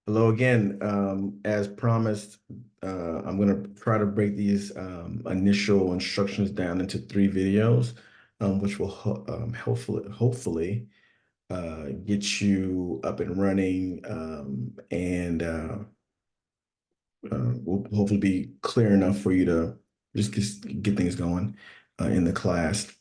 Hello again. As promised, I'm going to try to break these initial instructions down into three videos, which will hopefully get you up and running, and will hopefully be clear enough for you to just get things going in the class.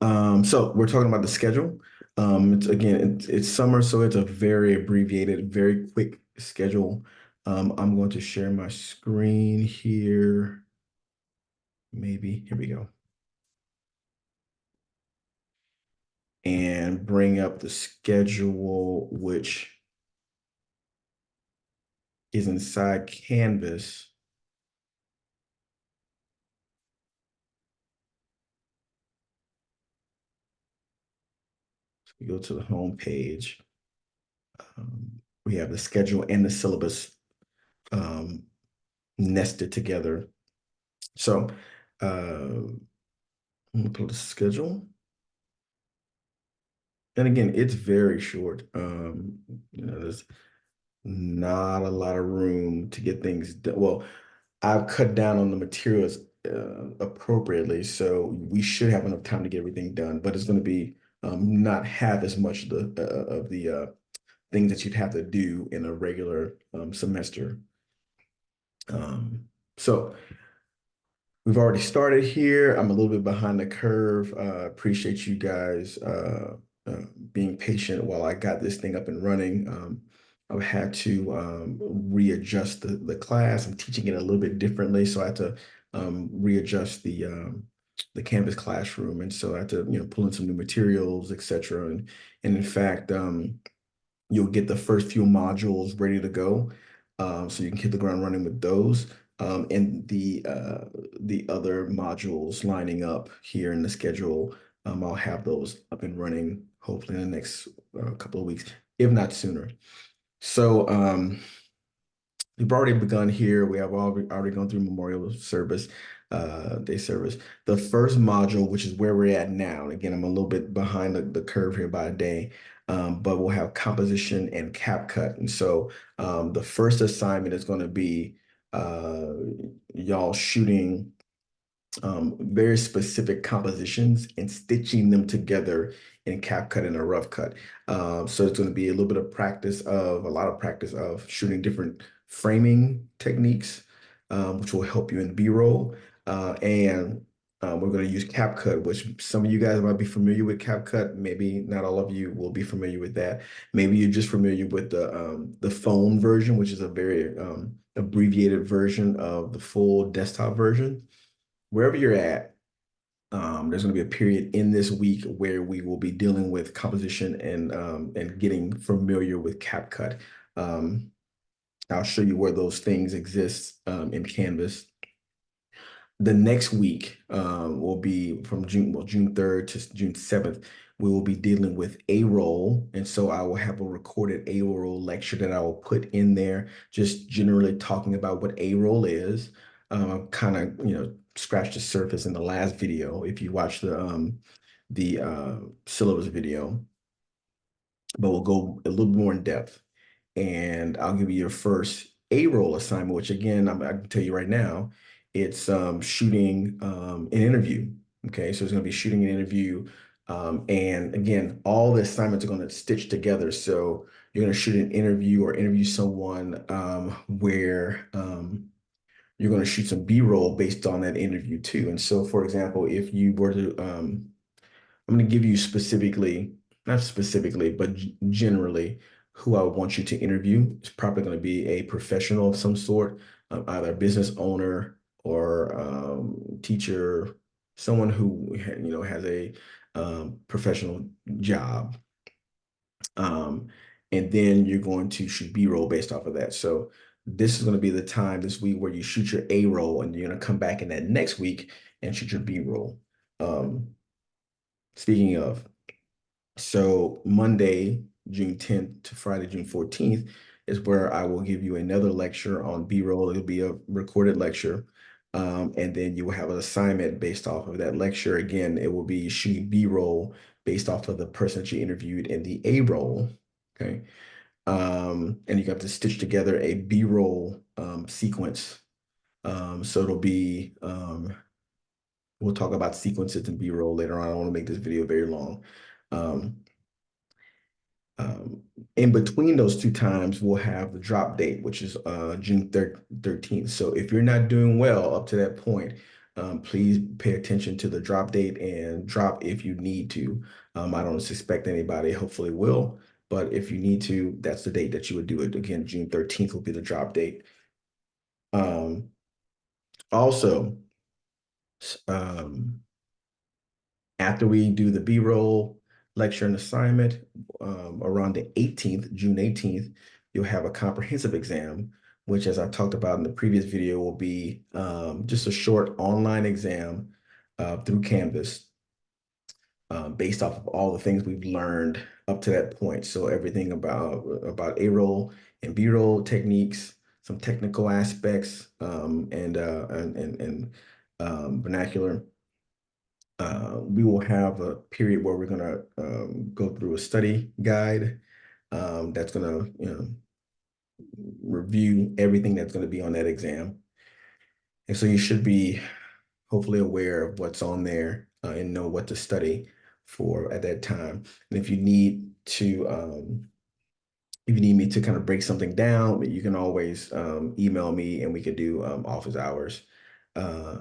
So we're talking about the schedule. It's summer, so it's a very abbreviated, very quick schedule. I'm going to share my screen here. Maybe here we go, and bring up the schedule, which is inside Canvas. So we go to the home page. We have the schedule and the syllabus um, nested together. So I'm gonna pull the schedule. And again, it's very short. There's not a lot of room to get things done. Well, I've cut down on the materials appropriately, so we should have enough time to get everything done. But it's going to be not half as much of the things that you'd have to do in a regular semester. So we've already started here. I'm a little bit behind the curve. Appreciate you guys being patient while I got this thing up and running. I've had to readjust the class. I'm teaching it a little bit differently, so I had to readjust the Canvas classroom, and so I had to pull in some new materials, etc. And in fact, you'll get the first few modules ready to go, so you can hit the ground running with those. And the other modules lining up here in the schedule, I'll have those up and running hopefully in the next couple of weeks, if not sooner. So we've already begun here. We have already gone through memorial service, day service. The first module, which is where we're at now, and again, I'm a little bit behind the curve here by a day, but we'll have composition and CapCut. And so the first assignment is going to be uh, y'all shooting very specific compositions and stitching them together in CapCut and a rough cut. So it's going to be a little bit of practice of a lot of practice of shooting different framing techniques, which will help you in B-roll. And we're going to use CapCut, which some of you guys might be familiar with CapCut. Maybe not all of you will be familiar with that. Maybe you're just familiar with the phone version, which is a very abbreviated version of the full desktop version. Wherever you're at, there's going to be a period in this week where we will be dealing with composition and getting familiar with CapCut. Um, I'll show you where those things exist in Canvas. The next week will be from June 3rd to June 7th. We will be dealing with A-roll. And so I will have a recorded A-roll lecture that I will put in there, just generally talking about what A-roll is. Kind of, scratched the surface in the last video if you watch the syllabus video, but we'll go a little more in depth. And I'll give you your first A-roll assignment, which again, I can tell you right now, it's shooting an interview. Okay, so it's going to be shooting an interview. And again, all the assignments are going to stitch together. So you're going to shoot an interview or interview someone where you're going to shoot some B-roll based on that interview too. And so, for example, if you were to, I'm going to give you specifically, not specifically, but generally who I would want you to interview. It's probably going to be a professional of some sort, either a business owner or teacher, someone who has a professional job. Um, and then you're going to shoot B-roll based off of that. So this is going to be the time this week where you shoot your A-roll, and you're going to come back in that next week and shoot your B-roll. Speaking of, so Monday, June 10th to Friday, June 14th is where I will give you another lecture on B-roll. It'll be a recorded lecture. And then you will have an assignment based off of that lecture. Again, it will be shooting B-roll based off of the person that you interviewed in the A-roll. Okay. And you have to stitch together a B-roll sequence. So it'll be, we'll talk about sequences and B-roll later on. I don't want to make this video very long. Um, um, in between those two times, we'll have the drop date, which is June 13th. So if you're not doing well up to that point, please pay attention to the drop date and drop if you need to. I don't suspect anybody hopefully will, but if you need to, that's the date that you would do it. Again, June 13th will be the drop date. Um, also, um, after we do the B-roll lecture and assignment, around the 18th, June 18th, you'll have a comprehensive exam, which, as I talked about in the previous video, will be just a short online exam through Canvas based off of all the things we've learned up to that point. So everything about A-roll and B-roll techniques, some technical aspects, and vernacular. We will have a period where we're going to go through a study guide that's going to, review everything that's going to be on that exam. And so you should be hopefully aware of what's on there and know what to study for at that time. And if you need me to kind of break something down, you can always email me and we could do office hours. Uh,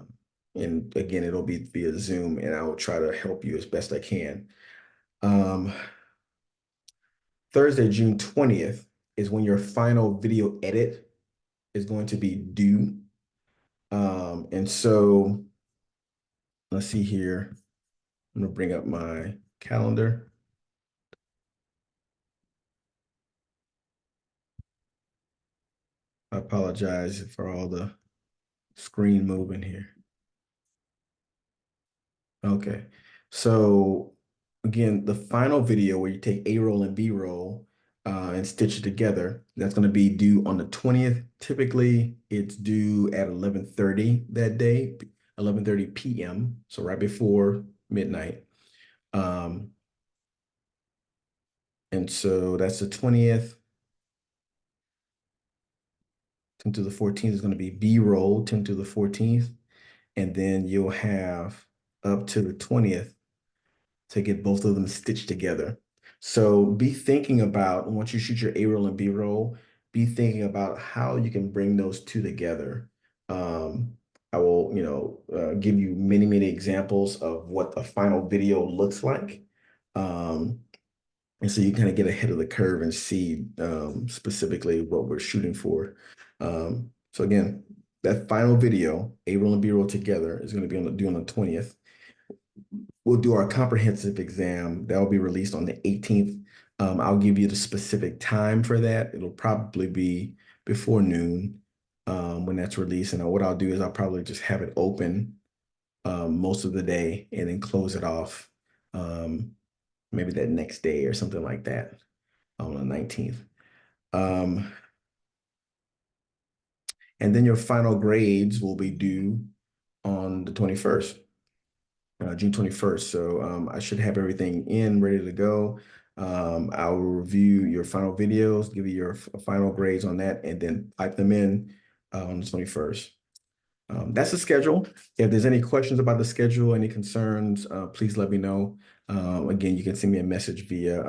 and again, it'll be via Zoom, and I will try to help you as best I can. Um, Thursday, June 20th is when your final video edit is going to be due. And so let's see here. I'm gonna bring up my calendar. I apologize for all the screen moving here. Okay. So again, the final video where you take A-roll and B-roll and stitch it together, that's going to be due on the 20th. Typically, it's due at 11:30 that day, 11:30 p.m. So right before midnight. Um, and so that's the 20th. 10 to the 14th is going to be B-roll, 10 to the 14th. And then you'll have up to the 20th to get both of them stitched together. So be thinking about, once you shoot your A-roll and B-roll, be thinking about how you can bring those two together. I will, give you many, many examples of what a final video looks like. And so you kind of get ahead of the curve and see specifically what we're shooting for. So again, that final video, A-roll and B-roll together, is going to be due on the 20th. We'll do our comprehensive exam. That will be released on the 18th. I'll give you the specific time for that. It'll probably be before noon when that's released. And what I'll do is I'll probably just have it open most of the day and then close it off maybe that next day or something like that on the 19th. And then your final grades will be due on the 21st. June 21st. So I should have everything in ready to go. I will review your final videos, give you your final grades on that, and then type them in on the 21st. That's the schedule. If there's any questions about the schedule, any concerns, please let me know. Again, you can send me a message via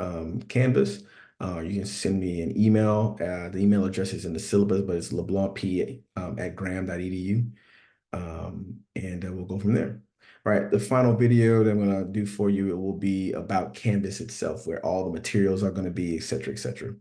Canvas. You can send me an email. The email address is in the syllabus, but it's leblancp@graham.edu. And we'll go from there. All right, the final video that I'm going to do for you, it will be about Canvas itself, where all the materials are going to be, et cetera, et cetera.